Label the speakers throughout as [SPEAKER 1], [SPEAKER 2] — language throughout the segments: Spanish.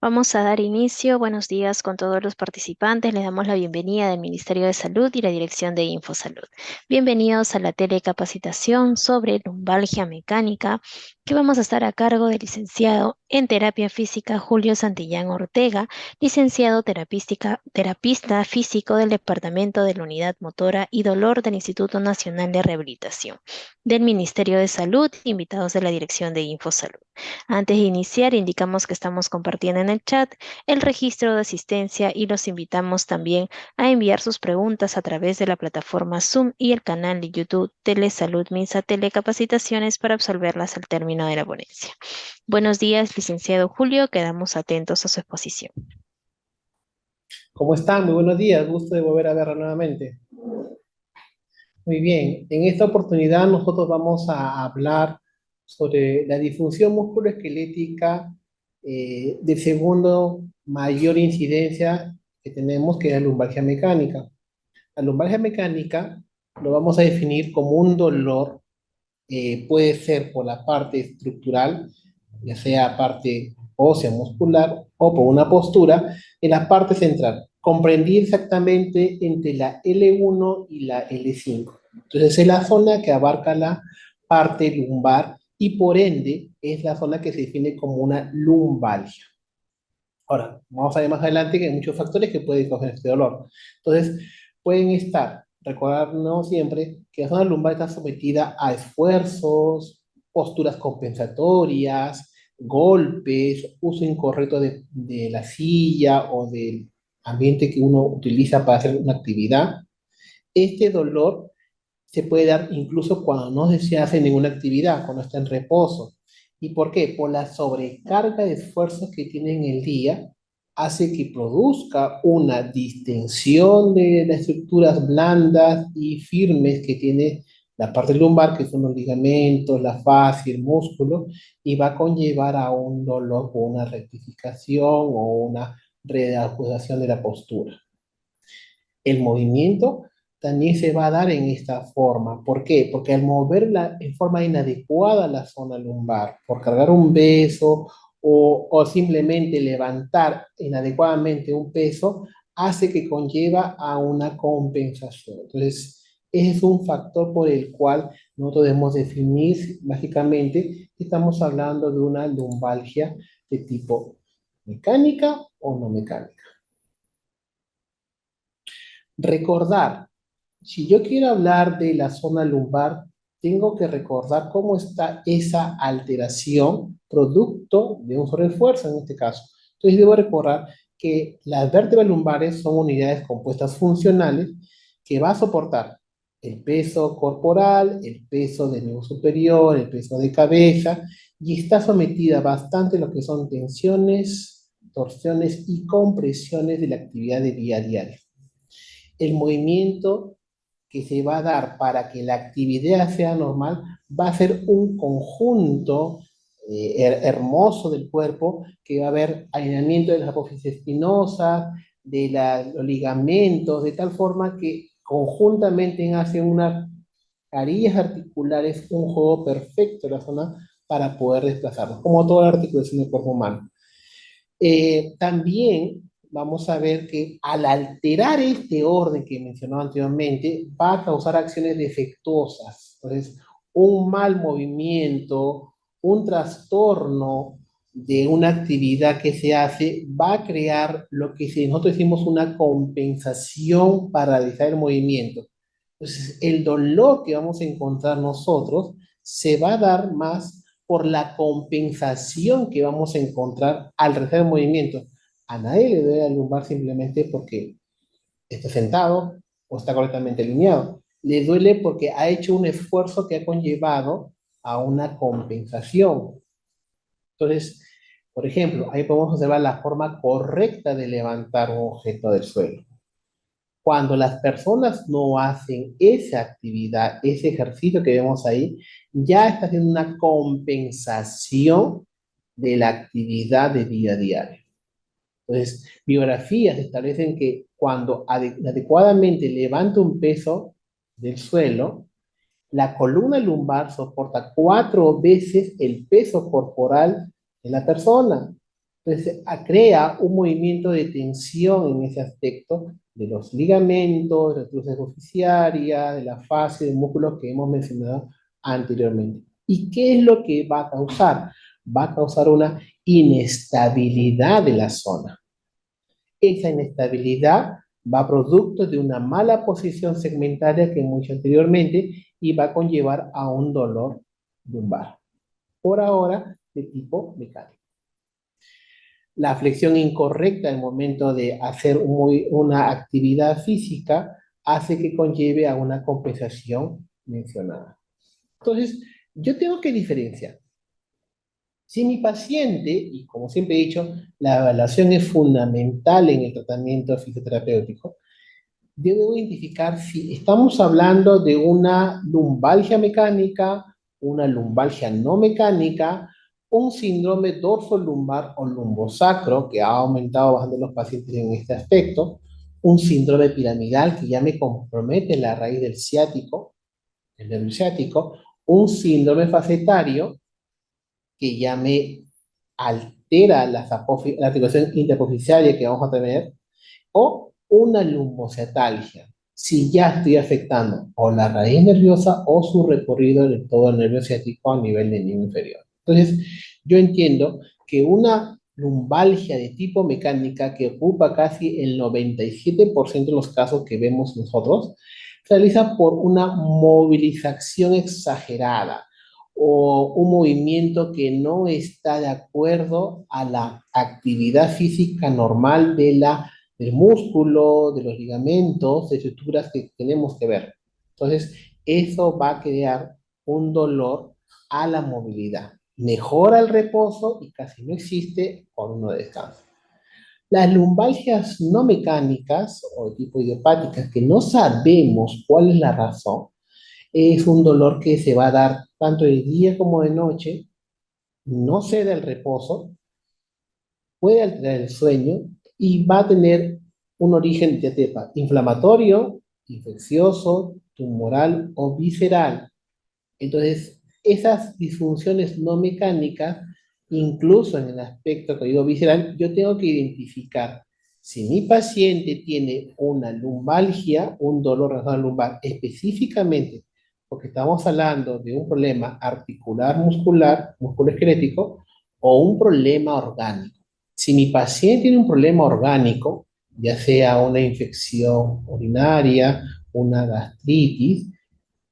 [SPEAKER 1] Vamos a dar inicio. Buenos días con todos los participantes. Les damos la bienvenida del Ministerio de Salud y la Dirección de InfoSalud. Bienvenidos a la telecapacitación sobre lumbalgia mecánica que vamos a estar a cargo del licenciado en terapia física Julio Santillán Ortega, licenciado terapista físico del Departamento de la Unidad Motora y Dolor del Instituto Nacional de Rehabilitación del Ministerio de Salud, invitados de la Dirección de InfoSalud. Antes de iniciar, indicamos que estamos compartiendo en el chat el registro de asistencia y los invitamos también a enviar sus preguntas a través de la plataforma Zoom y el canal de YouTube Telesalud Minsa Telecapacitaciones para absolverlas al término de la ponencia. Buenos días, licenciado Julio, quedamos atentos a su exposición.
[SPEAKER 2] ¿Cómo están? Muy buenos días, gusto de volver a verla nuevamente. Muy bien, en esta oportunidad nosotros vamos a hablar sobre la disfunción musculoesquelética de segundo mayor incidencia que tenemos, que es la lumbalgia mecánica. La lumbalgia mecánica lo vamos a definir como un dolor, puede ser por la parte estructural, ya sea parte ósea muscular o por una postura en la parte central, comprendida exactamente entre la L1 y la L5. Entonces es la zona que abarca la parte lumbar y por ende es la zona que se define como una lumbalgia. Ahora, vamos a ver más adelante que hay muchos factores que pueden causar este dolor. Entonces, pueden estar, recordarnos siempre que la zona lumbar está sometida a esfuerzos, posturas compensatorias, golpes, uso incorrecto de la silla o del ambiente que uno utiliza para hacer una actividad. Este dolor se puede dar incluso cuando no se hace ninguna actividad, cuando está en reposo. ¿Y por qué? Por la sobrecarga de esfuerzos que tiene en el día, hace que produzca una distensión de las estructuras blandas y firmes que tiene la parte lumbar, que son los ligamentos, la fascia, el músculo, y va a conllevar a un dolor o una rectificación o una reajustación de la postura. El movimiento también se va a dar en esta forma. ¿Por qué? Porque al moverla en forma inadecuada la zona lumbar, por cargar un peso o simplemente levantar inadecuadamente un peso, hace que conlleva a una compensación. Entonces, ese es un factor por el cual nosotros debemos definir básicamente que estamos hablando de una lumbalgia de tipo mecánica o no mecánica. Recordar, si yo quiero hablar de la zona lumbar, tengo que recordar cómo está esa alteración producto de un sobreesfuerzo en este caso. Entonces debo recordar que las vértebras lumbares son unidades compuestas funcionales que va a soportar el peso corporal, el peso del miembro superior, el peso de cabeza, y está sometida bastante a lo que son tensiones, torsiones y compresiones de la actividad de día a día. El movimiento que se va a dar para que la actividad sea normal va a ser un conjunto hermoso del cuerpo, que va a haber alineamiento de las apófisis espinosas, de los ligamentos, de tal forma que conjuntamente hacen unas carillas articulares, un juego perfecto de la zona para poder desplazarnos, como toda la articulación del cuerpo humano. También vamos a ver que al alterar este orden que mencionaba anteriormente, va a causar acciones defectuosas. Entonces, un mal movimiento, un trastorno de una actividad que se hace, va a crear lo que nosotros decimos una compensación para realizar el movimiento. Entonces, el dolor que vamos a encontrar nosotros se va a dar más por la compensación que vamos a encontrar al realizar el movimiento. A nadie le duele la lumbar simplemente porque está sentado o está correctamente alineado. Le duele porque ha hecho un esfuerzo que ha conllevado a una compensación. Entonces, por ejemplo, ahí podemos observar la forma correcta de levantar un objeto del suelo. Cuando las personas no hacen esa actividad, ese ejercicio que vemos ahí, ya está haciendo una compensación de la actividad de día a día. Entonces, biografías establecen que cuando adecuadamente levanta un peso del suelo, la columna lumbar soporta 4 veces el peso corporal de la persona. Entonces, crea un movimiento de tensión en ese aspecto de los ligamentos, de la cruz superficiaria, de la fascia, de músculos que hemos mencionado anteriormente. ¿Y qué es lo que va a causar? Va a causar una inestabilidad de la zona. Esa inestabilidad va producto de una mala posición segmentaria que hemos dicho anteriormente y va a conllevar a un dolor lumbar. Por ahora, de tipo mecánico. La flexión incorrecta al momento de hacer una actividad física hace que conlleve a una compensación mencionada. Entonces, yo tengo que diferenciar. Si mi paciente, y como siempre he dicho, la evaluación es fundamental en el tratamiento fisioterapéutico, debo identificar si estamos hablando de una lumbalgia mecánica, una lumbalgia no mecánica, un síndrome dorsolumbar o lumbosacro, que ha aumentado bastante los pacientes en este aspecto, un síndrome piramidal que ya me compromete la raíz del ciático, el nervio ciático, un síndrome facetario que ya me altera la articulación interpofisiaria que vamos a tener, o una lumbocetalgia, si ya estoy afectando o la raíz nerviosa o su recorrido de todo el nervio ciático a nivel del nivel inferior. Entonces, yo entiendo que una lumbalgia de tipo mecánica que ocupa casi el 97% de los casos que vemos nosotros, se realiza por una movilización exagerada o un movimiento que no está de acuerdo a la actividad física normal del músculo, de los ligamentos, de estructuras que tenemos que ver. Entonces, eso va a crear un dolor a la movilidad. Mejora el reposo y casi no existe cuando uno descansa. Las lumbalgias no mecánicas o tipo idiopáticas que no sabemos cuál es la razón, es un dolor que se va a dar tanto de día como de noche, no cede el reposo, puede alterar el sueño y va a tener un origen de tepa inflamatorio, infeccioso, tumoral o visceral. Entonces, esas disfunciones no mecánicas, incluso en el aspecto que digo visceral, yo tengo que identificar si mi paciente tiene una lumbalgia, un dolor razonable lumbar, específicamente porque estamos hablando de un problema articular muscular, musculoesquelético, o un problema orgánico. Si mi paciente tiene un problema orgánico, ya sea una infección urinaria, una gastritis,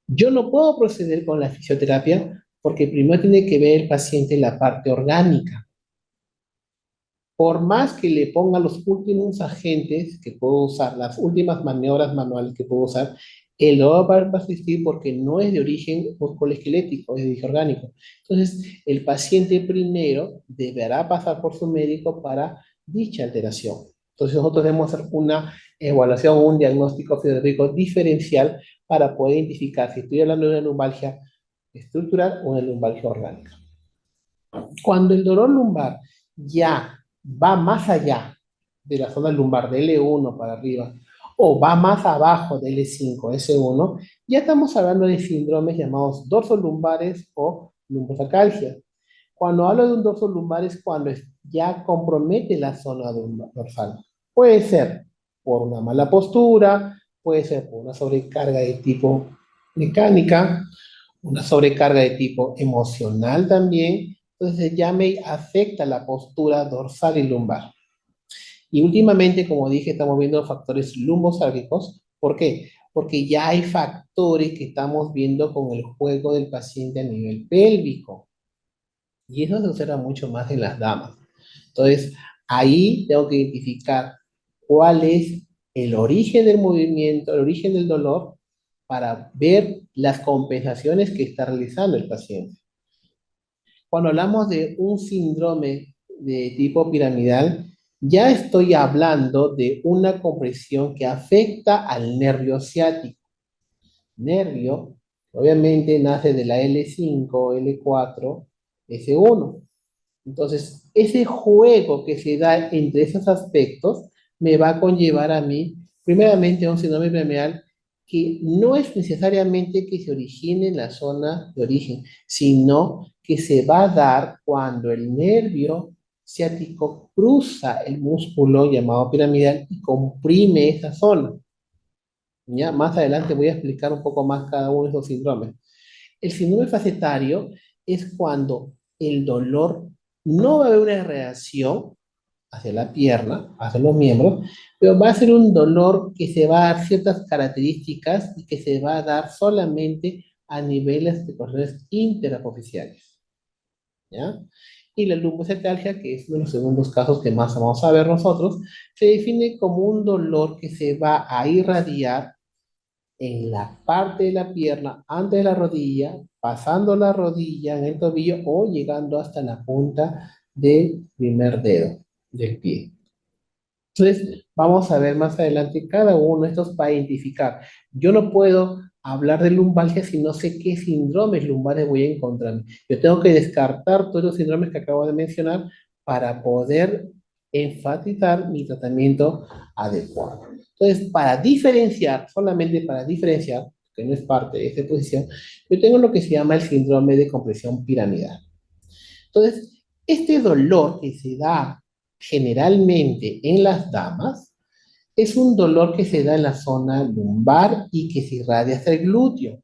[SPEAKER 2] yo no puedo proceder con la fisioterapia porque primero tiene que ver el paciente la parte orgánica. Por más que le ponga los últimos agentes que puedo usar, las últimas maniobras manuales que puedo usar, el dolor va a existir porque no es de origen musculoesquelético, es de origen orgánico. Entonces, el paciente primero deberá pasar por su médico para dicha alteración. Entonces, nosotros debemos hacer una evaluación, un diagnóstico fisiológico diferencial para poder identificar si estoy hablando de una lumbalgia estructural o una lumbalgia orgánica. Cuando el dolor lumbar ya va más allá de la zona lumbar de L1 para arriba o va más abajo de L5, S1, ya estamos hablando de síndromes llamados dorsolumbares o lumbosacalgia. Cuando hablo de un dorsolumbar es cuando ya compromete la zona dorsal. Puede ser por una mala postura, puede ser por una sobrecarga de tipo mecánica, una sobrecarga de tipo emocional también, entonces ya me afecta la postura dorsal y lumbar. Y últimamente, como dije, estamos viendo factores lumbosálgicos. ¿Por qué? Porque ya hay factores que estamos viendo con el juego del paciente a nivel pélvico. Y eso se observa mucho más en las damas. Entonces, ahí tengo que identificar cuál es el origen del movimiento, el origen del dolor, para ver las compensaciones que está realizando el paciente. Cuando hablamos de un síndrome de tipo piramidal, ya estoy hablando de una compresión que afecta al nervio ciático. Nervio, obviamente, nace de la L5, L4, S1. Entonces, ese juego que se da entre esos aspectos me va a conllevar a mí, primeramente, a un síndrome piramidal que no es necesariamente que se origine en la zona de origen, sino que se va a dar cuando el nervio ciático cruza el músculo llamado piramidal y comprime esa zona. ¿Ya? Más adelante voy a explicar un poco más cada uno de esos síndromes. El síndrome facetario es cuando el dolor no va a haber una reacción hacia la pierna, hacia los miembros, pero va a ser un dolor que se va a dar ciertas características y que se va a dar solamente a niveles de procesos interapofisiales, ¿ya? Y la lumbocetalgia, que es uno de los segundos casos que más vamos a ver nosotros, se define como un dolor que se va a irradiar en la parte de la pierna, antes de la rodilla, pasando la rodilla en el tobillo o llegando hasta la punta del primer dedo del pie. Entonces, vamos a ver más adelante cada uno de estos para identificar. Yo no puedo hablar de lumbalgia si no sé qué síndromes lumbares voy a encontrar. Yo tengo que descartar todos los síndromes que acabo de mencionar para poder enfatizar mi tratamiento adecuado. Entonces, para diferenciar, solamente para diferenciar, que no es parte de esta exposición, yo tengo lo que se llama el síndrome de compresión piramidal. Entonces, este dolor que se da generalmente en las damas es un dolor que se da en la zona lumbar y que se irradia hasta el glúteo.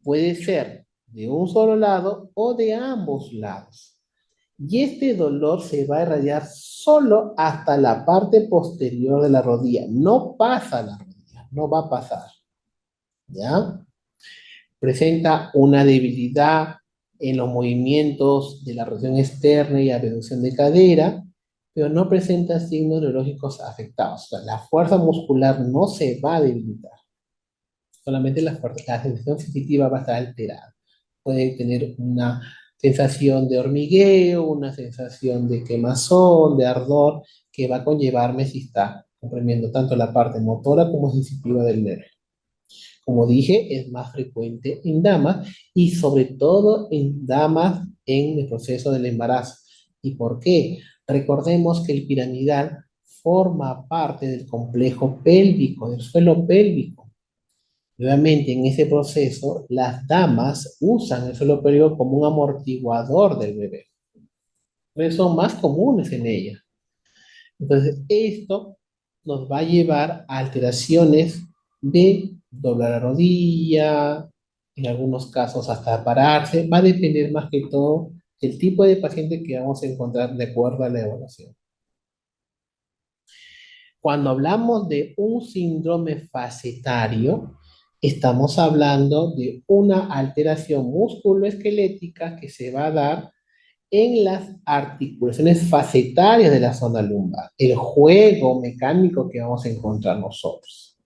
[SPEAKER 2] Puede ser de un solo lado o de ambos lados. Y este dolor se va a irradiar solo hasta la parte posterior de la rodilla. No pasa la rodilla, no va a pasar. ¿Ya? Presenta una debilidad en los movimientos de la rotación externa y abducción de cadera, pero no presenta signos neurológicos afectados. O sea, la fuerza muscular no se va a debilitar, solamente la sensación sensitiva va a estar alterada. Puede tener una sensación de hormigueo, una sensación de quemazón, de ardor, que va a conllevarme si está comprimiendo tanto la parte motora como sensitiva del nervio. Como dije, es más frecuente en damas y sobre todo en damas en el proceso del embarazo. ¿Y por qué? Recordemos que el piramidal forma parte del complejo pélvico, del suelo pélvico. Nuevamente, en ese proceso, las damas usan el suelo pélvico como un amortiguador del bebé. Por eso son más comunes en ellas. Entonces, esto nos va a llevar a alteraciones de doblar la rodilla, en algunos casos hasta pararse. Va a depender más que todo del tipo de paciente que vamos a encontrar de acuerdo a la evaluación. Cuando hablamos de un síndrome facetario, estamos hablando de una alteración musculoesquelética que se va a dar en las articulaciones facetarias de la zona lumbar, el juego mecánico que vamos a encontrar nosotros.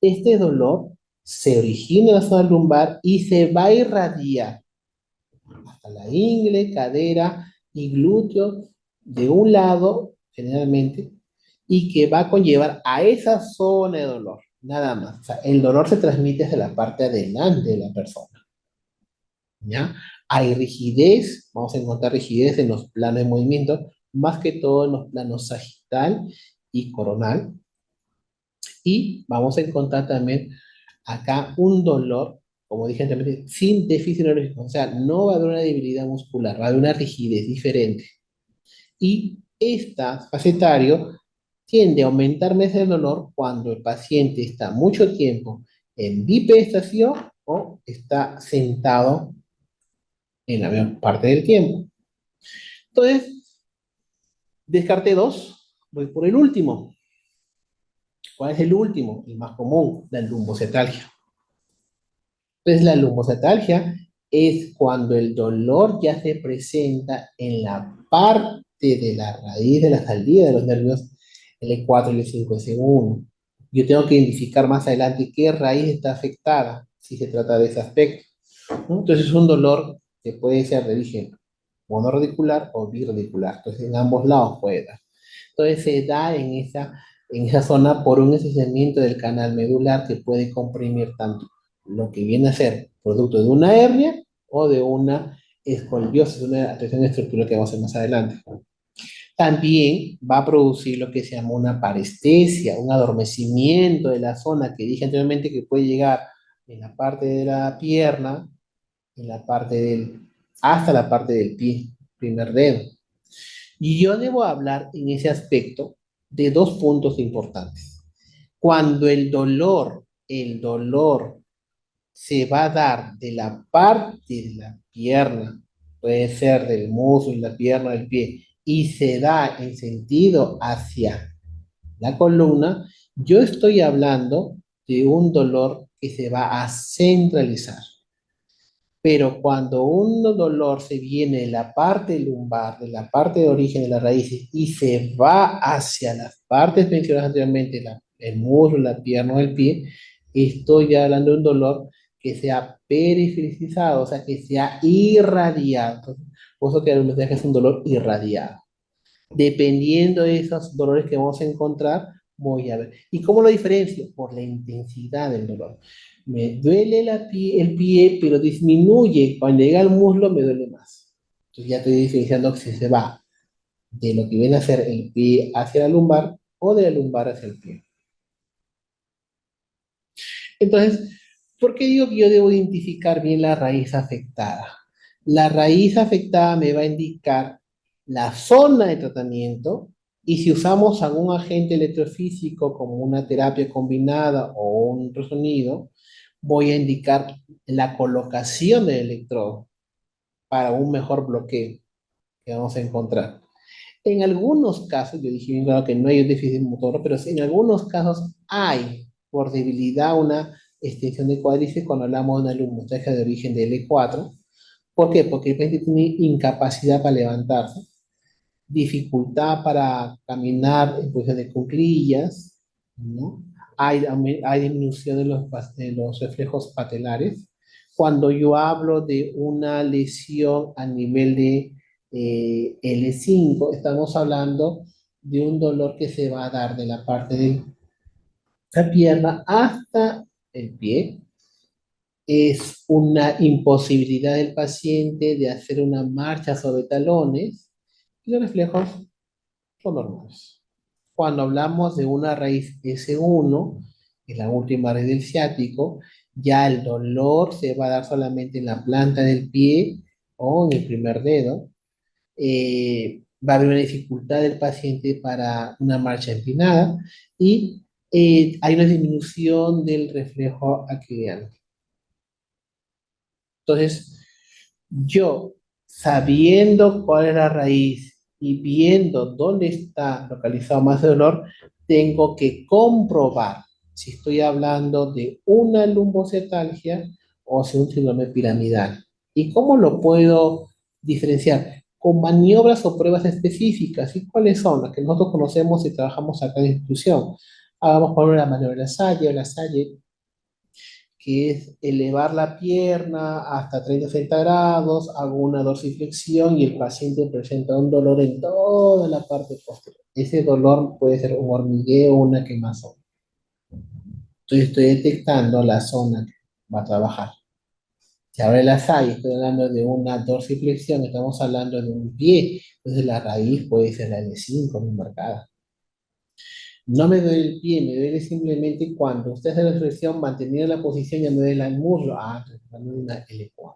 [SPEAKER 2] Este dolor se origina en la zona lumbar y se va a irradiar hasta la ingle, cadera y glúteo de un lado, generalmente, y que va a conllevar a esa zona de dolor, nada más. O sea, el dolor se transmite hacia la parte adelante de la persona, ¿ya? Hay rigidez, vamos a encontrar rigidez en los planos de movimiento, más que todo en los planos sagital y coronal, y vamos a encontrar también acá un dolor, como dije anteriormente, sin déficit neurológico, o sea, no va a haber una debilidad muscular, va a haber una rigidez diferente. Y esta facetario tiende a aumentar más el dolor cuando el paciente está mucho tiempo en bipedestación o está sentado en la mayor parte del tiempo. Entonces, descarté dos, voy por el último. ¿Cuál es el último? El más común, la lumbocetalgia. Pues la lumbocetalgia es cuando el dolor ya se presenta en la parte de la raíz de la salida de los nervios L4 y L5 según. Yo tengo que identificar más adelante qué raíz está afectada si se trata de ese aspecto, ¿no? Entonces es un dolor que puede ser de origen monoradicular o biradicular. Entonces en ambos lados puede dar. Entonces se da en esa zona por un estrechamiento del canal medular que puede comprimir tanto lo que viene a ser producto de una hernia o de una escoliosis, una alteración estructural que vamos a ver más adelante. También va a producir lo que se llama una parestesia, un adormecimiento de la zona que dije anteriormente que puede llegar en la parte de la pierna, en la parte hasta la parte del pie, primer dedo. Y yo debo hablar en ese aspecto de dos puntos importantes. Cuando el dolor se va a dar de la parte de la pierna, puede ser del muslo y la pierna del pie, y se da en sentido hacia la columna, yo estoy hablando de un dolor que se va a centralizar. Pero cuando un dolor se viene de la parte lumbar, de la parte de origen de las raíces, y se va hacia las partes mencionadas anteriormente, el muslo, la pierna o el pie, estoy hablando de un dolor que sea perifericizado, o sea, que sea irradiado. Por eso que el mensaje es un dolor irradiado. Dependiendo de esos dolores que vamos a encontrar, voy a ver. ¿Y cómo lo diferencio? Por la intensidad del dolor. Me duele el pie, pero disminuye. Cuando llega al muslo, me duele más. Entonces ya estoy diferenciando si se va de lo que viene a ser el pie hacia la lumbar o de la lumbar hacia el pie. Entonces, ¿por qué digo que yo debo identificar bien la raíz afectada? La raíz afectada me va a indicar la zona de tratamiento y si usamos algún agente electrofísico como una terapia combinada o un ultrasonido, voy a indicar la colocación del electrodo para un mejor bloqueo que vamos a encontrar. En algunos casos, yo dije bien claro que no hay un déficit motor, pero en algunos casos hay por debilidad una extensión de cuádriceps cuando hablamos de una lumbalgia de origen de L4. ¿Por qué? Porque el paciente tiene incapacidad para levantarse, dificultad para caminar en posición de cuclillas, ¿no? Hay disminución de los reflejos patelares. Cuando yo hablo de una lesión a nivel de L5, estamos hablando de un dolor que se va a dar de la parte de la pierna hasta el pie. Es una imposibilidad del paciente de hacer una marcha sobre talones y los reflejos son normales. Cuando hablamos de una raíz S1, que es la última raíz del ciático, ya el dolor se va a dar solamente en la planta del pie o en el primer dedo. Va a haber una dificultad del paciente para una marcha empinada y hay una disminución del reflejo axial. Entonces, yo, sabiendo cuál es la raíz y viendo dónde está localizado más el dolor, tengo que comprobar si estoy hablando de una lumbocetalgia o si es un síndrome piramidal. ¿Y cómo lo puedo diferenciar? Con maniobras o pruebas específicas. ¿Y cuáles son? Las que nosotros conocemos y trabajamos acá en la institución. Hagamos por ejemplo la maniobra de la Salle, que es elevar la pierna hasta 30 60 grados, hago una dorsiflexión y el paciente presenta un dolor en toda la parte posterior. Ese dolor puede ser un hormigueo o una quemazón. Entonces estoy detectando la zona que va a trabajar. Si abre la SAI, estoy hablando de una dorsiflexión, estamos hablando de un pie, entonces la raíz puede ser la L5 muy marcada. No me duele el pie, me duele simplemente cuando usted hace la flexión, manteniendo la posición, ya me duele el muslo. Estoy hablando de una L4.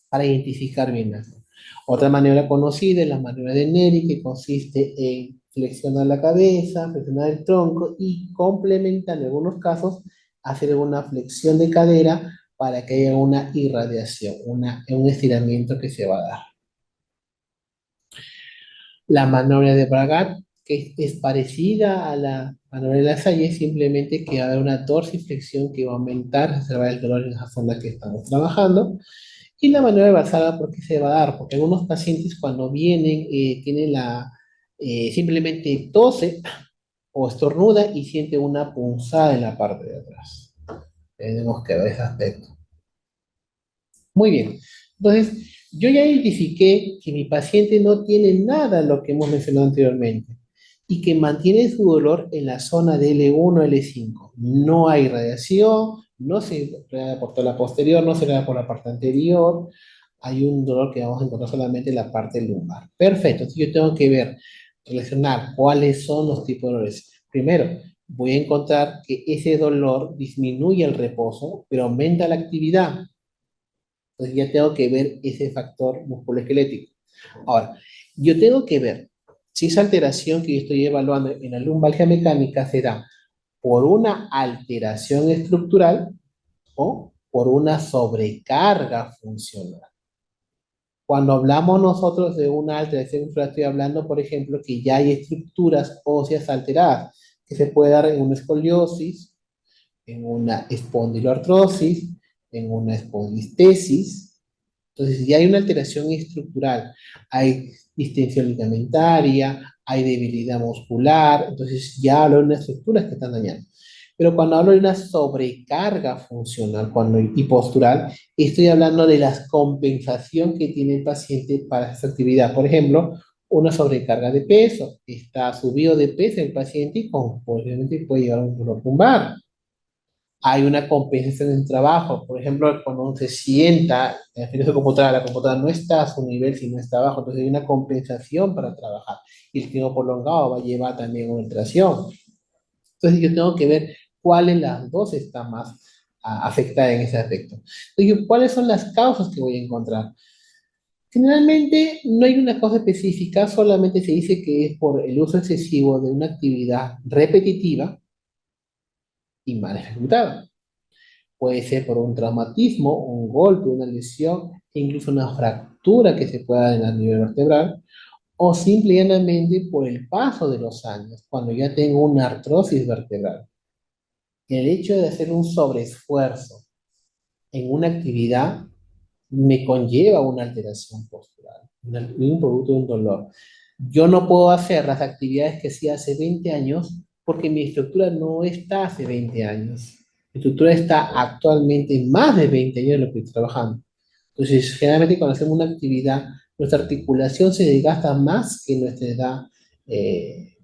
[SPEAKER 2] Para identificar bien la zona. Otra maniobra conocida es la maniobra de Neri, que consiste en flexionar la cabeza, flexionar el tronco y complementar en algunos casos hacer una flexión de cadera para que haya una irradiación, un estiramiento que se va a dar. La maniobra de Bragat, que es parecida a la maniobra de la Salle, simplemente que va a haber una dorsiflexión que va a aumentar, se va el dolor en esa zona que estamos trabajando. Y la maniobra de Valsalva, ¿por qué se va a dar? Porque algunos pacientes cuando vienen tienen simplemente tose o estornuda y siente una punzada en la parte de atrás. Tenemos que ver ese aspecto. Muy bien. Entonces, yo ya identifiqué que mi paciente no tiene nada de lo que hemos mencionado anteriormente y que mantiene su dolor en la zona de L1, L5. No hay radiación, no se irradia por toda la posterior, no se irradia por la parte anterior. Hay un dolor que vamos a encontrar solamente en la parte lumbar. Perfecto. Entonces, yo tengo que ver, relacionar cuáles son los tipos de dolores. Primero, voy a encontrar que ese dolor disminuye el reposo, pero aumenta la actividad. Entonces ya tengo que ver ese factor musculoesquelético. Ahora, yo tengo que ver Si esa alteración que yo estoy evaluando en la lumbalgia mecánica se da por una alteración estructural o por una sobrecarga funcional. Cuando hablamos nosotros de una alteración estructural, estoy hablando, por ejemplo, que ya hay estructuras óseas alteradas, que se puede dar en una escoliosis, en una espondiloartrosis, en una espondistesis. Entonces, ya hay una alteración estructural, hay distensión ligamentaria, hay debilidad muscular, entonces ya hablo de unas estructuras que están dañando. Pero cuando hablo de una sobrecarga funcional y postural, estoy hablando de la compensación que tiene el paciente para esa actividad. Por ejemplo, una sobrecarga de peso, está subido de peso el paciente y posiblemente puede llevar a un dolor lumbar. Hay una compensación en el trabajo. Por ejemplo, cuando uno se sienta en su computadora, la computadora no está a su nivel, sino está abajo, entonces hay una compensación para trabajar. Y el tiempo prolongado va a llevar también a una alteración. Entonces yo tengo que ver cuál de las dos está más afectada en ese aspecto. Entonces, ¿cuáles son las causas que voy a encontrar? Generalmente no hay una causa específica, solamente se dice que es por el uso excesivo de una actividad repetitiva y mal ejecutada. Puede ser por un traumatismo, un golpe, una lesión, incluso una fractura que se pueda dar en la nivel vertebral, o simplemente por el paso de los años, cuando ya tengo una artrosis vertebral. El hecho de hacer un sobreesfuerzo en una actividad me conlleva una alteración postural, un producto de un dolor. Yo no puedo hacer las actividades que hacía hace 20 años porque mi estructura no está hace 20 años. Mi estructura está actualmente más de 20 años en lo que estoy trabajando. Entonces, generalmente cuando hacemos una actividad, nuestra articulación se desgasta más que nuestra edad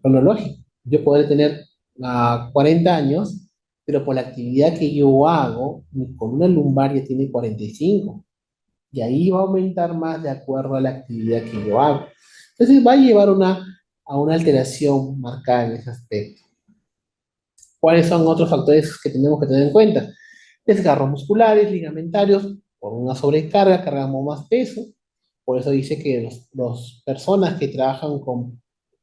[SPEAKER 2] cronológica. Yo podré tener 40 años, pero por la actividad que yo hago, mi columna lumbar ya tiene 45 y ahí va a aumentar más de acuerdo a la actividad que yo hago. Entonces va a llevar a una alteración marcada en ese aspecto. ¿Cuáles son otros factores que tenemos que tener en cuenta? Desgarros musculares, ligamentarios, por una sobrecarga cargamos más peso, por eso dice que las personas que trabajan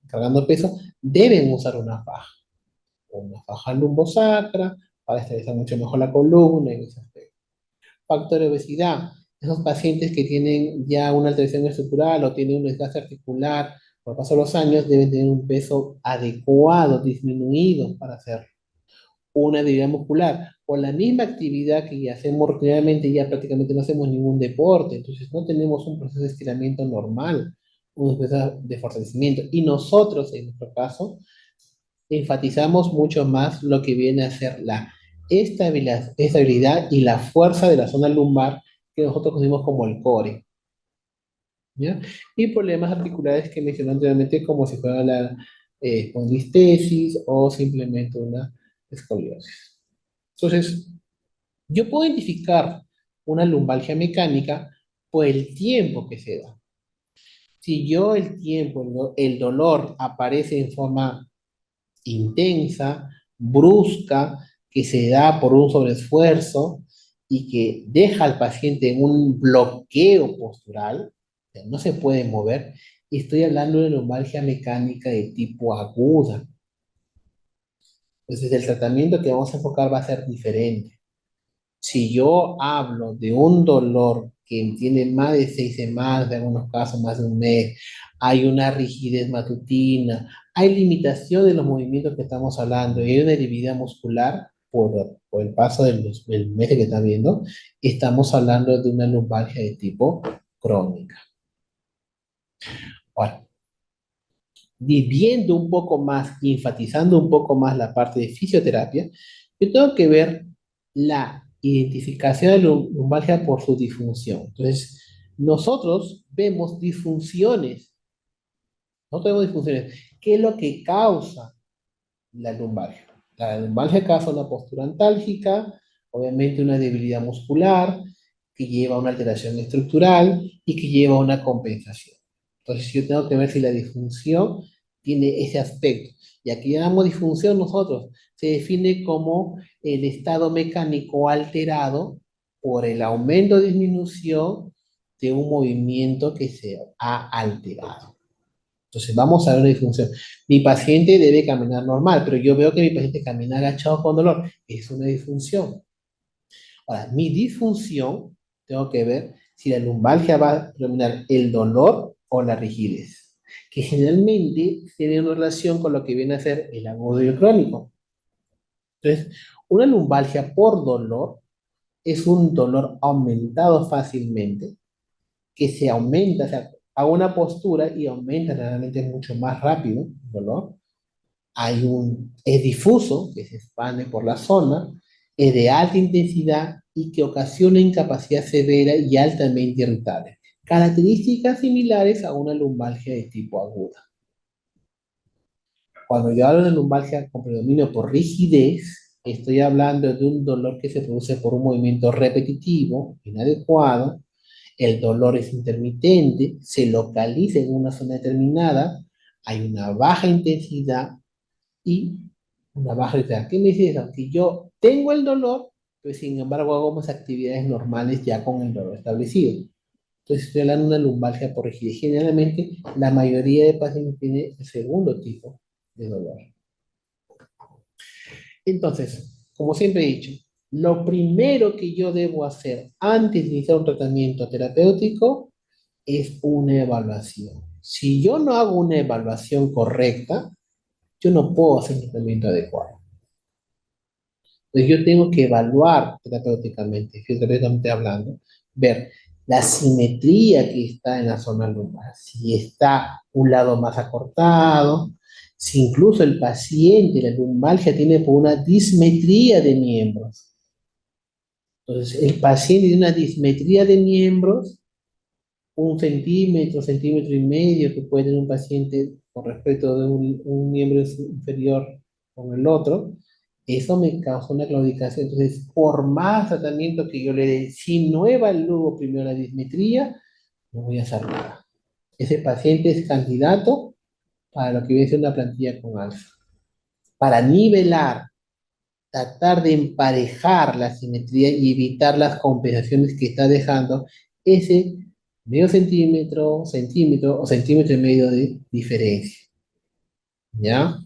[SPEAKER 2] cargando peso deben usar una faja lumbosacra para estabilizar mucho mejor la columna en ese aspecto. Factor de obesidad. Esos pacientes que tienen ya una alteración estructural o tienen un desgaste articular por el paso de los años deben tener un peso adecuado, disminuido para hacer una debilidad muscular. Por la misma actividad que ya hacemos rutinariamente, ya prácticamente no hacemos ningún deporte, entonces no tenemos un proceso de estiramiento normal, un proceso de fortalecimiento. Y nosotros, en nuestro caso, enfatizamos mucho más lo que viene a ser la estabilidad y la fuerza de la zona lumbar que nosotros conocemos como el core, ¿ya? Y problemas articulares que mencioné anteriormente como si fuera la espondistesis o simplemente una escoliosis. Entonces, yo puedo identificar una lumbalgia mecánica por el tiempo que se da. Si yo el tiempo, el dolor aparece en forma intensa, brusca, que se da por un sobreesfuerzo y que deja al paciente en un bloqueo postural, o sea, no se puede mover, estoy hablando de lumbalgia mecánica de tipo aguda. Entonces el tratamiento que vamos a enfocar va a ser diferente. Si yo hablo de un dolor que tiene más de 6 semanas, en algunos casos más de un mes, hay una rigidez matutina, hay limitación de los movimientos que estamos hablando, y hay una debilidad muscular por el paso del mes que está viendo, estamos hablando de una lumbalgia de tipo crónica. Ahora, viviendo un poco más, enfatizando un poco más la parte de fisioterapia, yo tengo que ver la identificación de la lumbalgia por su disfunción. Entonces, nosotros vemos disfunciones, ¿Qué es lo que causa la lumbalgia? La lumbalgia causa una postura antálgica, obviamente una debilidad muscular, que lleva a una alteración estructural y que lleva a una compensación. Entonces yo tengo que ver si la disfunción tiene ese aspecto. Y aquí llamamos disfunción nosotros. Se define como el estado mecánico alterado por el aumento o disminución de un movimiento que se ha alterado. Entonces, vamos a ver una disfunción. Mi paciente debe caminar normal, pero yo veo que mi paciente camina agachado con dolor. Es una disfunción. Ahora, mi disfunción, tengo que ver si la lumbalgia va a predominar el dolor o la rigidez, que generalmente tiene una relación con lo que viene a ser el agudo y el crónico. Entonces, una lumbalgia por dolor es un dolor aumentado fácilmente, que se aumenta, o sea, hago una postura y aumenta realmente mucho más rápido el dolor. Es difuso, que se expande por la zona, es de alta intensidad y que ocasiona incapacidad severa y altamente irritable. Características similares a una lumbalgia de tipo aguda. Cuando yo hablo de lumbalgia con predominio por rigidez, estoy hablando de un dolor que se produce por un movimiento repetitivo, inadecuado. El dolor es intermitente, se localiza en una zona determinada, hay una baja intensidad y una baja intensidad. ¿Qué me dice eso? Que yo tengo el dolor, pero sin embargo hago mis actividades normales ya con el dolor establecido. Entonces estoy hablando de una lumbalgia por rigidez. Generalmente la mayoría de pacientes tiene el segundo tipo de dolor. Entonces, como siempre he dicho, lo primero que yo debo hacer antes de iniciar un tratamiento terapéutico es una evaluación. Si yo no hago una evaluación correcta, yo no puedo hacer un tratamiento adecuado. Entonces yo tengo que evaluar terapéuticamente, fisiológicamente hablando, ver la simetría que está en la zona lumbar, si está un lado más acortado, si incluso el paciente, la lumbalgia tiene por una dismetría de miembros. Entonces, el paciente tiene una dismetría de miembros, un centímetro, centímetro y medio que puede tener un paciente con respecto de un miembro inferior con el otro, eso me causa una claudicación. Entonces, por más tratamiento que yo le dé, si no evalúo primero la dismetría, no voy a hacer nada. Ese paciente es candidato para lo que viene a ser una plantilla con alfa. Para nivelar, tratar de emparejar la simetría y evitar las compensaciones que está dejando ese medio centímetro, centímetro o centímetro y medio de diferencia. ¿Ya?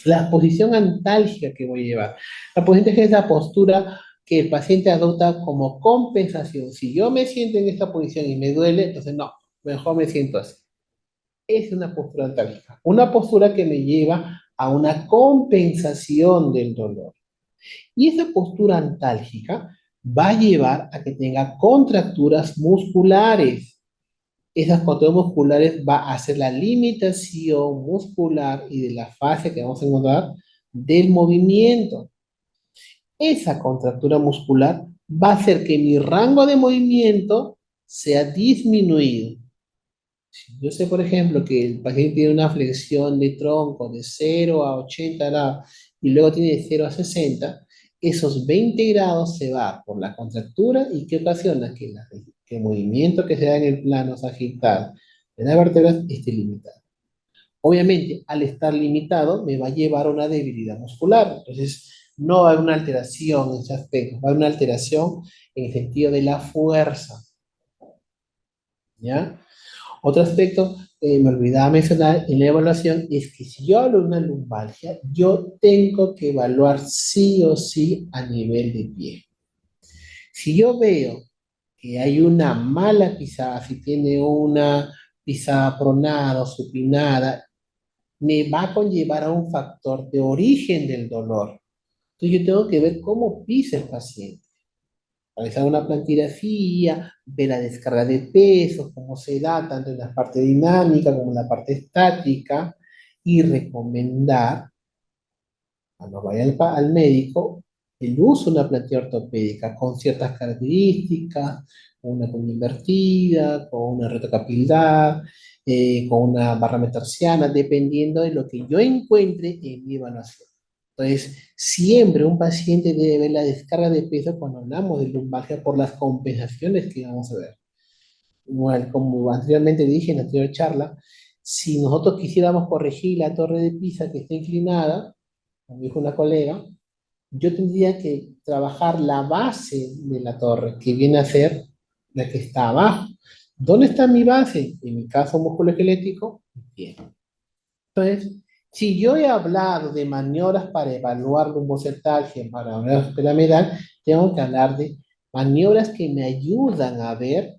[SPEAKER 2] La posición antálgica que voy a llevar. La posición antálgica es la postura que el paciente adopta como compensación. Si yo me siento en esta posición y me duele, entonces no, mejor me siento así. Es una postura antálgica. Una postura que me lleva a una compensación del dolor. Y esa postura antálgica va a llevar a que tenga contracturas musculares. Esas contracturas musculares va a hacer la limitación muscular y de la fase que vamos a encontrar del movimiento. Esa contractura muscular va a hacer que mi rango de movimiento sea disminuido. Si yo sé, por ejemplo, que el paciente tiene una flexión de tronco de 0 a 80 grados y luego tiene de 0 a 60, esos 20 grados se va por la contractura y que ocasiona que el movimiento que se da en el plano sagital de la vértebra esté limitado. Obviamente, al estar limitado, me va a llevar a una debilidad muscular. Entonces, no va a haber una alteración en ese aspecto, va a haber una alteración en el sentido de la fuerza. ¿Ya? Otro aspecto me olvidaba mencionar en la evaluación es que si yo hablo de una lumbalgia, yo tengo que evaluar sí o sí a nivel de pie. Si yo veo que hay una mala pisada, si tiene una pisada pronada o supinada, me va a conllevar a un factor de origen del dolor. Entonces yo tengo que ver cómo pisa el paciente, realizar una plantigrafía, ver la descarga de peso, cómo se da tanto en la parte dinámica como en la parte estática, y recomendar, cuando vaya al médico, el uso de una plantilla ortopédica con ciertas características, con una cuña invertida, con una retrocapilar, con una barra metatarsiana, dependiendo de lo que yo encuentre en mi evaluación. Entonces, siempre un paciente debe ver la descarga de peso cuando hablamos de lumbalgia por las compensaciones que vamos a ver. Igual, como anteriormente dije en la anterior charla, si nosotros quisiéramos corregir la torre de Pisa que está inclinada, como dijo una colega, yo tendría que trabajar la base de la torre, que viene a ser la que está abajo. ¿Dónde está mi base? En mi caso musculoesquelético, Bien. Entonces, si yo he hablado de maniobras para evaluar lumbocertalgia, para evaluar piramidal, tengo que hablar de maniobras que me ayudan a ver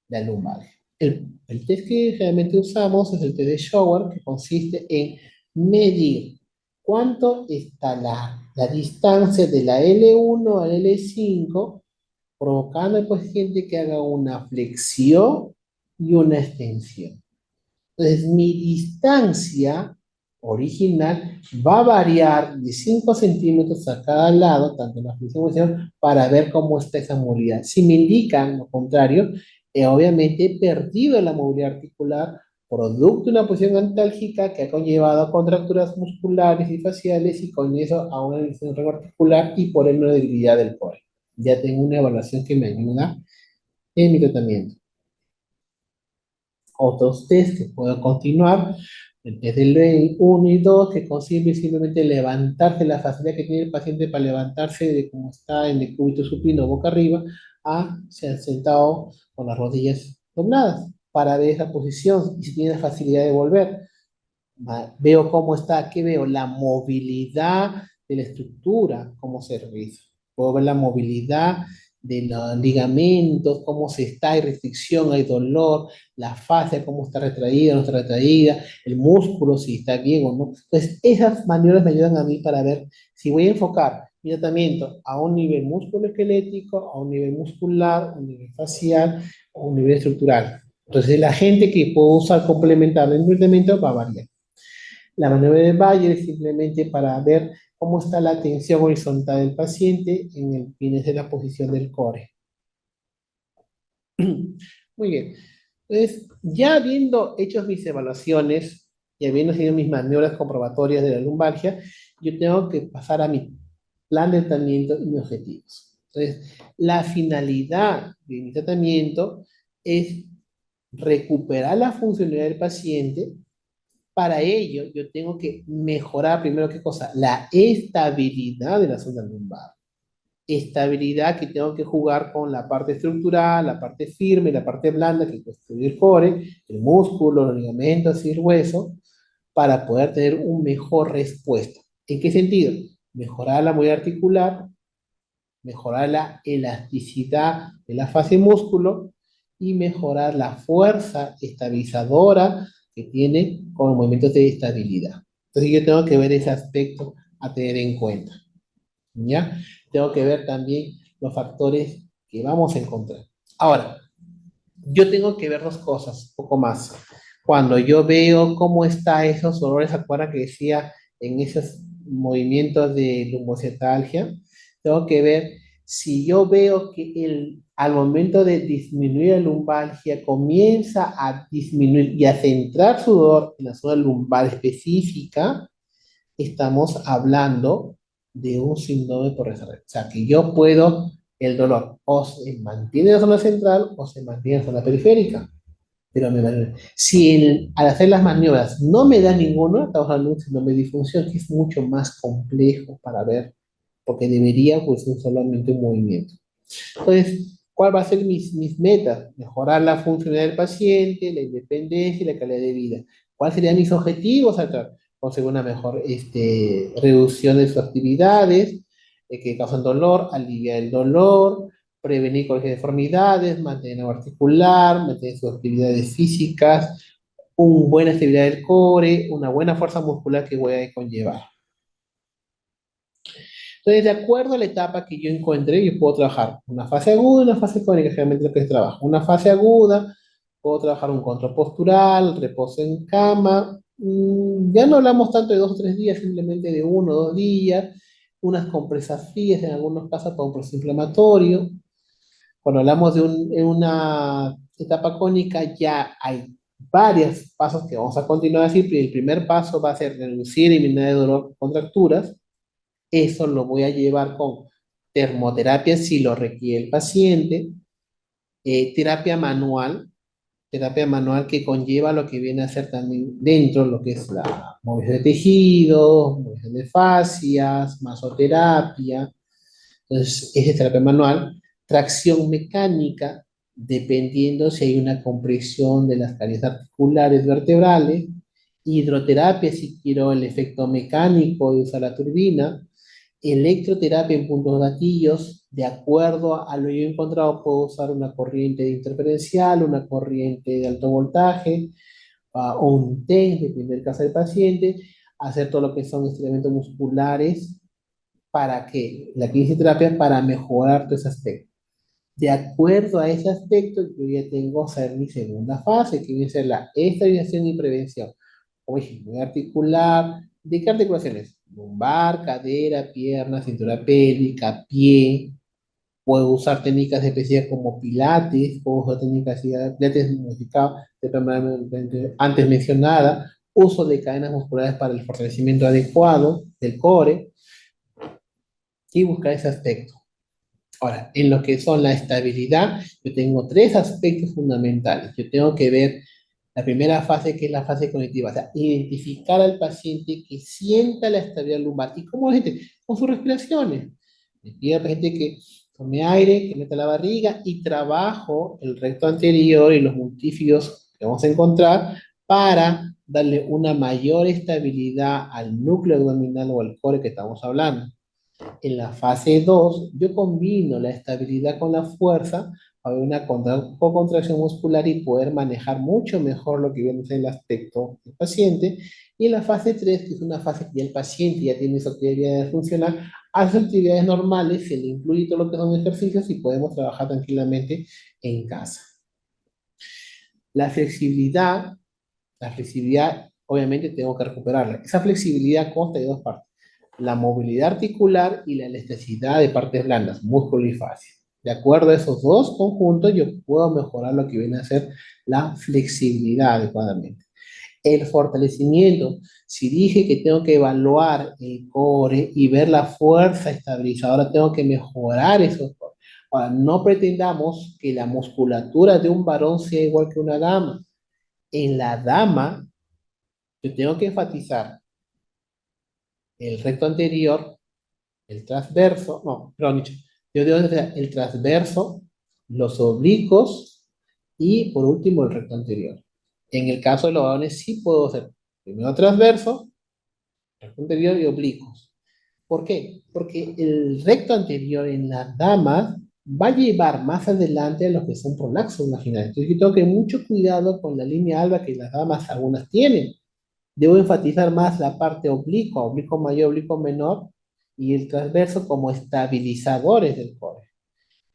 [SPEAKER 2] la lumbar. El test que realmente usamos es el test de Shower, que consiste en medir cuánto está la distancia de la L1 al L5, provocando al paciente que haga una flexión y una extensión. Entonces, mi distancia original va a variar de 5 centímetros a cada lado, tanto en la flexión como en la extensión, para ver cómo está esa movilidad. Si me indican lo contrario, obviamente he perdido la movilidad articular producto de una posición antálgica que ha conllevado a contracturas musculares y faciales y con eso a una lesión articular y por ende una debilidad del core. Ya tengo una evaluación que me ayuda en mi tratamiento. Otros test que puedo continuar, el test del 1 y 2, que consiste simplemente en levantarse, la facilidad que tiene el paciente para levantarse de como está en el cúbito supino boca arriba, a se han sentado con las rodillas dobladas, para ver esa posición y si tiene la facilidad de volver. Veo cómo está, ¿qué veo? La movilidad de la estructura, cómo se realiza. Puedo ver la movilidad de los ligamentos, cómo se está, hay restricción, hay dolor, la fascia, cómo está retraída, no está retraída, el músculo, si está bien o no. Entonces, esas maniobras me ayudan a mí para ver si voy a enfocar mi tratamiento a un nivel musculoesquelético, a un nivel muscular, a un nivel facial o a un nivel estructural. Entonces, la gente que puedo usar complementar el tratamiento va a variar. La maniobra de Bayer es simplemente para ver cómo está la tensión horizontal del paciente en el pines de la posición del core. Muy bien. Entonces, ya habiendo hecho mis evaluaciones y habiendo sido mis maniobras comprobatorias de la lumbalgia, yo tengo que pasar a mi plan de tratamiento y mis objetivos. Entonces, la finalidad de mi tratamiento es recuperar la funcionalidad del paciente. Para ello, yo tengo que mejorar primero, ¿qué cosa? La estabilidad de la zona lumbar. Estabilidad que tengo que jugar con la parte estructural, la parte firme, la parte blanda que constituye el core, el músculo, los ligamentos y el hueso, para poder tener una mejor respuesta. ¿En qué sentido? Mejorar la movilidad articular, mejorar la elasticidad de la fase músculo y mejorar la fuerza estabilizadora que tiene con movimientos de estabilidad. Entonces yo tengo que ver ese aspecto a tener en cuenta. ¿Ya? Tengo que ver también los factores que vamos a encontrar. Ahora, yo tengo que ver dos cosas, un poco más. Cuando yo veo cómo está esos dolores, ¿se acuerdan que decía en esos movimientos de lumbocetalgia? Tengo que ver si yo veo que al momento de disminuir la lumbalgia comienza a disminuir y a centrar su dolor en la zona lumbar específica, estamos hablando de un síndrome por desarrollo. O sea, que yo puedo, el dolor o se mantiene en la zona central o se mantiene en la zona periférica. Pero si al hacer las maniobras no me da ninguno, estamos hablando de un síndrome de disfunción que es mucho más complejo para ver, porque debería pues ser solamente un movimiento. Entonces, ¿cuál va a ser mis metas? Mejorar la funcionalidad del paciente, la independencia y la calidad de vida. ¿Cuáles serían mis objetivos acá? Conseguir una mejor reducción de sus actividades que causan dolor, aliviar el dolor, prevenir cualquier deformidades, mantener la articular, mantener sus actividades físicas, una buena estabilidad del core, una buena fuerza muscular que voy a conllevar. Entonces, de acuerdo a la etapa que yo encuentre, yo puedo trabajar una fase aguda y una fase crónica, generalmente lo que se trabaja. Una fase aguda, puedo trabajar un control postural, reposo en cama. Ya no hablamos tanto de 2 o 3 días, simplemente de 1 o 2 días. Unas compresas frías, en algunos casos para un proceso inflamatorio. Cuando hablamos en una etapa crónica, ya hay varios pasos que vamos a continuar así. El primer paso va a ser reducir y eliminar el dolor, contracturas. Eso lo voy a llevar con termoterapia si lo requiere el paciente, terapia manual que conlleva lo que viene a ser también dentro, lo que es la movilización de tejidos, movilización de fascias, masoterapia. Entonces, esa es terapia manual. Tracción mecánica, dependiendo si hay una compresión de las caries articulares vertebrales, hidroterapia si quiero el efecto mecánico de usar la turbina, electroterapia en puntos gatillos, de acuerdo a lo que yo he encontrado, puedo usar una corriente de interferencial, una corriente de alto voltaje, o un TENS, depende del caso del paciente, hacer todo lo que son estiramientos musculares para que la fisioterapia para mejorar todo ese aspecto. De acuerdo a ese aspecto, yo ya tengo que hacer mi segunda fase, que viene a ser la estabilización y prevención. Oye, voy a articular, ¿de qué articulaciones? Lumbar, cadera, pierna, cintura pélvica, pie. Puedo usar técnicas específicas como pilates, puedo usar técnicas de pilates modificados, antes mencionada, uso de cadenas musculares para el fortalecimiento adecuado del core y buscar ese aspecto. Ahora, en lo que son la estabilidad, yo tengo tres aspectos fundamentales. Yo tengo que ver la primera fase, que es la fase cognitiva, o sea, identificar al paciente que sienta la estabilidad lumbar. ¿Y cómo la gente? Con sus respiraciones. Me pido al paciente que tome aire, que meta la barriga y trabajo el recto anterior y los multífidos que vamos a encontrar para darle una mayor estabilidad al núcleo abdominal o al core que estamos hablando. En la fase 2 yo combino la estabilidad con la fuerza para una contracción muscular y poder manejar mucho mejor lo que viene a ser el aspecto del paciente. Y en la fase 3 que es una fase que ya el paciente ya tiene sus actividades funcionales, hace actividades normales, se le incluye todo lo que son ejercicios y podemos trabajar tranquilamente en casa. La flexibilidad, la flexibilidad obviamente tengo que recuperarla. Esa flexibilidad consta de dos partes: la movilidad articular y la elasticidad de partes blandas, músculo y fascia. De acuerdo a esos dos conjuntos, yo puedo mejorar lo que viene a ser la flexibilidad adecuadamente. El fortalecimiento, si dije que tengo que evaluar el core y ver la fuerza estabilizadora, tengo que mejorar esos cores. Ahora, no pretendamos que la musculatura de un varón sea igual que una dama. En la dama, yo tengo que enfatizar el recto anterior, el transverso, no, perdón, yo debo hacer el transverso, los oblicuos y por último el recto anterior. En el caso de los varones sí puedo hacer primero transverso, recto anterior y oblicuos. ¿Por qué? Porque el recto anterior en las damas va a llevar más adelante a los que son prolaxos vaginales. Entonces yo tengo que tener mucho cuidado con la línea alba que las damas algunas tienen. Debo enfatizar más la parte oblicua, oblicuo mayor, oblicuo menor, y el transverso como estabilizadores del core.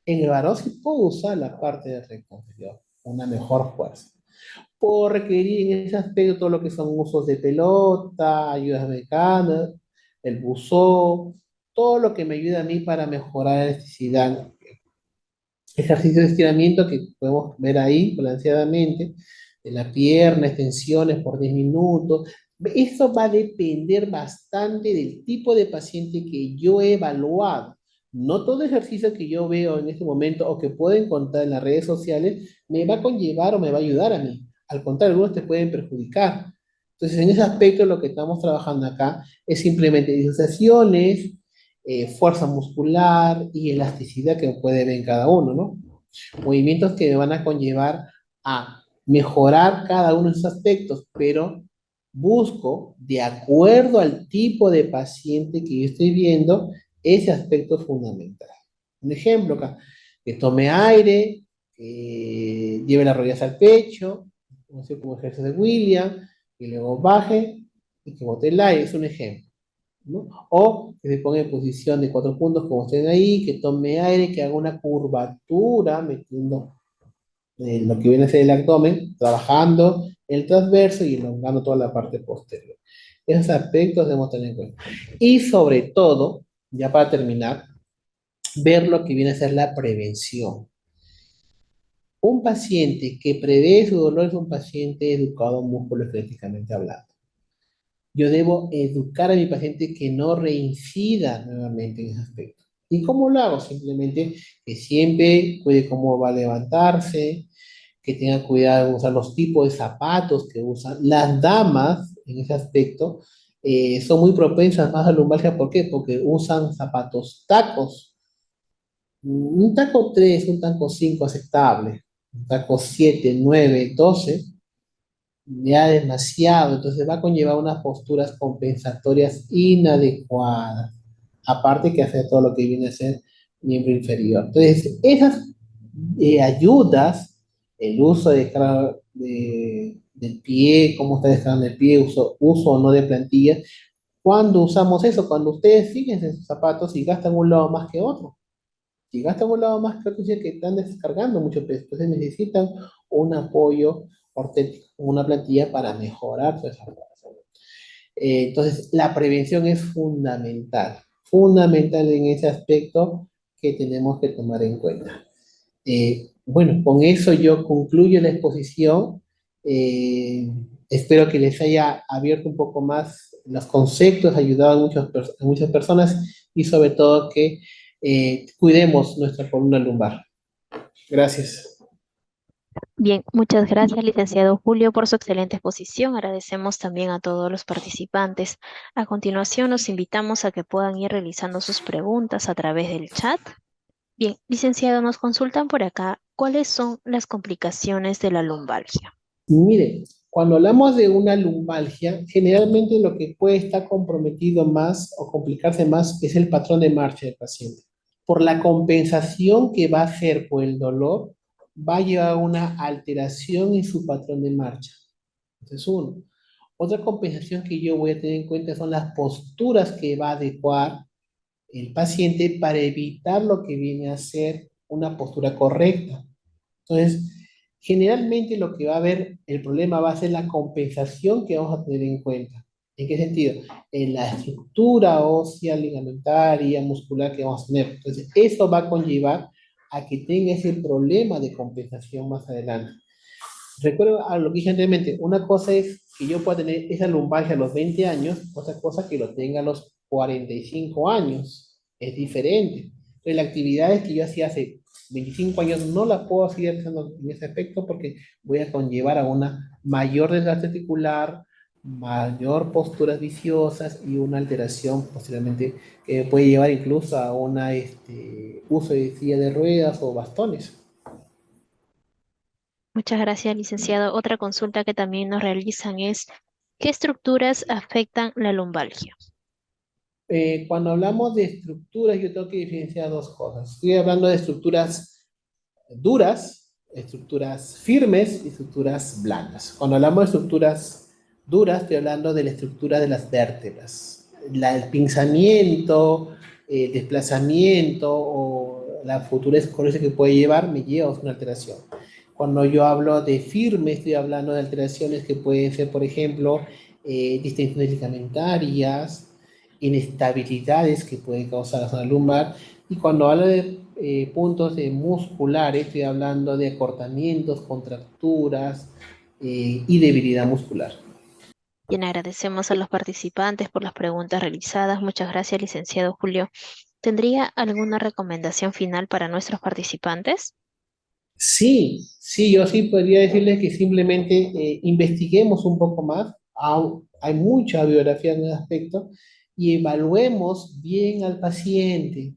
[SPEAKER 2] En el varón sí puedo usar la parte del recto anterior, una mejor fuerza. Puedo requerir en ese aspecto todo lo que son usos de pelota, ayudas mecanas, el buzón, todo lo que me ayuda a mí para mejorar la elasticidad. Ejercicios de estiramiento que podemos ver ahí balanceadamente, de la pierna, extensiones por 10 minutos. Eso va a depender bastante del tipo de paciente que yo he evaluado. No todo ejercicio que yo veo en este momento o que puedo encontrar en las redes sociales me va a conllevar o me va a ayudar a mí. Al contrario, algunos te pueden perjudicar. Entonces, en ese aspecto, lo que estamos trabajando acá es simplemente disociaciones, fuerza muscular y elasticidad que puede ver en cada uno, ¿no? Movimientos que me van a conllevar a mejorar cada uno de esos aspectos, pero busco, de acuerdo al tipo de paciente que yo estoy viendo, ese aspecto fundamental. Un ejemplo acá, que tome aire, que lleve las rodillas al pecho, como ejercicio de William, y luego baje y que bote el aire, es un ejemplo. ¿No? O que se ponga en posición de 4 puntos como estén ahí, que tome aire, que haga una curvatura metiendo lo que viene a ser el abdomen, trabajando el transverso y elongando toda la parte posterior. Esos aspectos debemos tener en cuenta. Y sobre todo, ya para terminar, ver lo que viene a ser la prevención. Un paciente que prevé su dolor es un paciente educado musculoesqueléticamente hablando. Yo debo educar a mi paciente que no reincida nuevamente en ese aspecto. ¿Y cómo lo hago? Simplemente que siempre cuide cómo va a levantarse, que tenga cuidado de usar los tipos de zapatos que usan. Las damas, en ese aspecto, son muy propensas más a lumbalgia. ¿Por qué? Porque usan zapatos tacos. Un taco 3, un taco 5 aceptable. saco 7, 9, 12, ya demasiado, entonces va a conllevar unas posturas compensatorias inadecuadas, aparte que hace todo lo que viene a ser miembro inferior. Entonces, esas ayudas, el uso del pie, cómo está descargando el pie, uso o no de plantillas, cuando usamos eso, cuando ustedes fíjense en sus zapatos y gastan un lado más que otro. Si gastan un lado más, creo que significa que están descargando mucho peso. Entonces necesitan un apoyo ortético, una plantilla para mejorar su desarrollo. Entonces, la prevención es fundamental, fundamental en ese aspecto que tenemos que tomar en cuenta. Bueno, con eso yo concluyo la exposición. Eh, Espero que les haya abierto un poco más los conceptos, ayudado a muchas personas y sobre todo que cuidemos nuestra columna lumbar. Gracias.
[SPEAKER 1] Bien, muchas gracias, licenciado Julio, por su excelente exposición. Agradecemos también a todos los participantes. A continuación, los invitamos a que puedan ir realizando sus preguntas a través del chat. Bien, licenciado, nos consultan por acá, ¿cuáles son las complicaciones de la lumbalgia?
[SPEAKER 2] Mire, cuando hablamos de una lumbalgia, generalmente lo que puede estar comprometido más o complicarse más es el patrón de marcha del paciente. Por la compensación que va a hacer por el dolor, va a llevar a una alteración en su patrón de marcha. Ese es uno. Otra compensación que yo voy a tener en cuenta son las posturas que va a adecuar el paciente para evitar lo que viene a ser una postura correcta. Entonces, generalmente lo que va a haber, el problema va a ser la compensación que vamos a tener en cuenta. ¿En qué sentido? En la estructura ósea, ligamentaria, muscular que vamos a tener. Entonces, eso va a conllevar a que tenga ese problema de compensación más adelante. Recuerdo a lo que dije anteriormente, una cosa es que yo pueda tener esa lumbalgia a los 20 años, otra cosa que lo tenga a los 45 años. Es diferente. Entonces, las actividades que yo hacía hace 25 años no las puedo seguir haciendo en ese aspecto porque voy a conllevar a una mayor desgaste articular, mayor posturas viciosas y una alteración posteriormente que puede llevar incluso a una uso de silla de ruedas o bastones.
[SPEAKER 1] Muchas gracias, licenciado. Otra consulta que también nos realizan es, ¿qué estructuras afectan la lumbalgia?
[SPEAKER 2] Cuando hablamos de estructuras, yo tengo que diferenciar dos cosas. Estoy hablando de estructuras duras, estructuras firmes y estructuras blandas. Cuando hablamos de estructuras duras, estoy hablando de la estructura de las vértebras. El pinzamiento, el desplazamiento o la futura escoliosis que puede llevar me lleva a una alteración. Cuando yo hablo de firme, estoy hablando de alteraciones que pueden ser, por ejemplo, distensiones ligamentarias, inestabilidades que pueden causar la zona lumbar. Y cuando hablo de puntos musculares, estoy hablando de acortamientos, contracturas y debilidad muscular.
[SPEAKER 1] Bien, agradecemos a los participantes por las preguntas realizadas. Muchas gracias, licenciado Julio. ¿Tendría alguna recomendación final para nuestros participantes?
[SPEAKER 2] Sí, sí, yo sí podría decirles que simplemente investiguemos un poco más. Hay mucha biografía en el aspecto y evaluemos bien al paciente.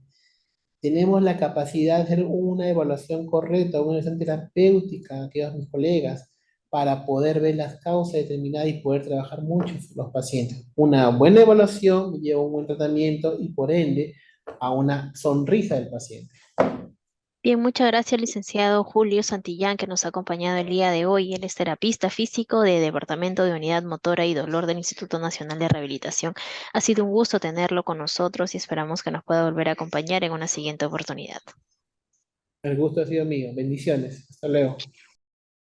[SPEAKER 2] Tenemos la capacidad de hacer una evaluación correcta, una evaluación terapéutica, aquellos mis colegas, para poder ver las causas determinadas y poder trabajar mucho con los pacientes. Una buena evaluación lleva a un buen tratamiento y por ende a una sonrisa del paciente.
[SPEAKER 1] Bien, muchas gracias, licenciado Julio Santillán, que nos ha acompañado el día de hoy. Él es terapista físico de Departamento de Unidad Motora y Dolor del Instituto Nacional de Rehabilitación. Ha sido un gusto tenerlo con nosotros y esperamos que nos pueda volver a acompañar en una siguiente oportunidad.
[SPEAKER 2] El gusto ha sido mío. Bendiciones. Hasta luego.